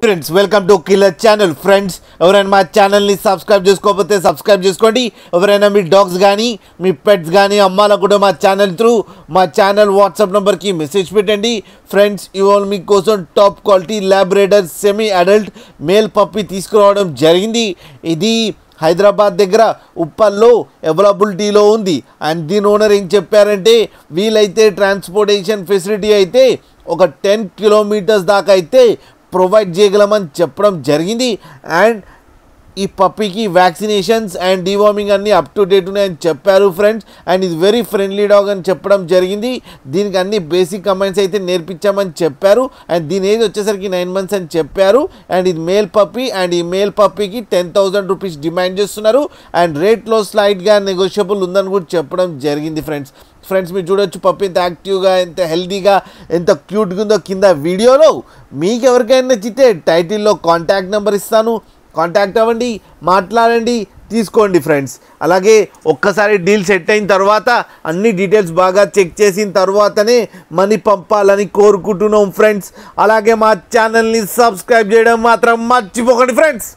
Friends welcome to killer channel. Friends ఎవరైనా మా ఛానల్ని సబ్స్క్రైబ్ చేసుకోకపోతే సబ్స్క్రైబ్ చేసుకోండి. ఎవరైనా మీ డాగ్స్ కానీ మీ పెట్స్ కానీ అమ్మాలకు కూడా మా ఛానల్ త్రూ మా ఛానల్ వాట్సాప్ నెంబర్కి మెసేజ్ పెట్టండి. ఫ్రెండ్స్ ఇవాళ మీకోసం top quality labrador semi adult male puppy తీసుకురావడం జరిగింది. ఇది హైదరాబాద్ దగ్గర ఉప్పల్లో అవైలబిలిటీలో ఉంది. అండ్ దీని ఓనర్ ఏం చెప్పారంటే వీలైతే ట్రాన్స్పోర్టేషన్ ఫెసిలిటీ అయితే ఒక 10 కిలోమీటర్స్ దాకా అయితే ప్రొవైడ్ చేయగలమని చెప్పడం జరిగింది. అండ్ ఈ పప్పీకి వ్యాక్సినేషన్స్ అండ్ డివార్మింగ్ అన్నీ అప్ టు డేట్ ఉన్నాయని చెప్పారు ఫ్రెండ్స్. అండ్ ఇది వెరీ ఫ్రెండ్లీ డాగ్ అని చెప్పడం జరిగింది. దీనికి అన్ని బేసిక్ కమెంట్స్ అయితే నేర్పించామని చెప్పారు. అండ్ దీని ఏజ్ వచ్చేసరికి 9 months అని చెప్పారు. అండ్ ఇది మేల్ పప్పీ. అండ్ ఈ మేల్ పప్పీకి 10,000 రూపీస్ డిమాండ్ చేస్తున్నారు. అండ్ రేట్లో స్లైట్గా నెగోషియబుల్ ఉందని కూడా చెప్పడం జరిగింది ఫ్రెండ్స్. మీరు చూడొచ్చు పప్పి ఎంత యాక్టివ్గా, ఎంత హెల్తీగా, ఎంత క్యూట్గా ఉందో కింద వీడియోలో. మీకు ఎవరికైనా నచ్చితే టైటిల్లో కాంటాక్ట్ నెంబర్ ఇస్తాను, కాంటాక్ట్ అవ్వండి, మాట్లాడండి, తీసుకోండి ఫ్రెండ్స్. అలాగే ఒక్కసారి డీల్ సెట్ అయిన తర్వాత అన్ని డీటెయిల్స్ బాగా చెక్ చేసిన తర్వాతనే మనీ పంపాలని కోరుకుంటున్నాం ఫ్రెండ్స్. అలాగే మా ఛానల్ని సబ్స్క్రైబ్ చేయడం మాత్రం మర్చిపోకండి ఫ్రెండ్స్.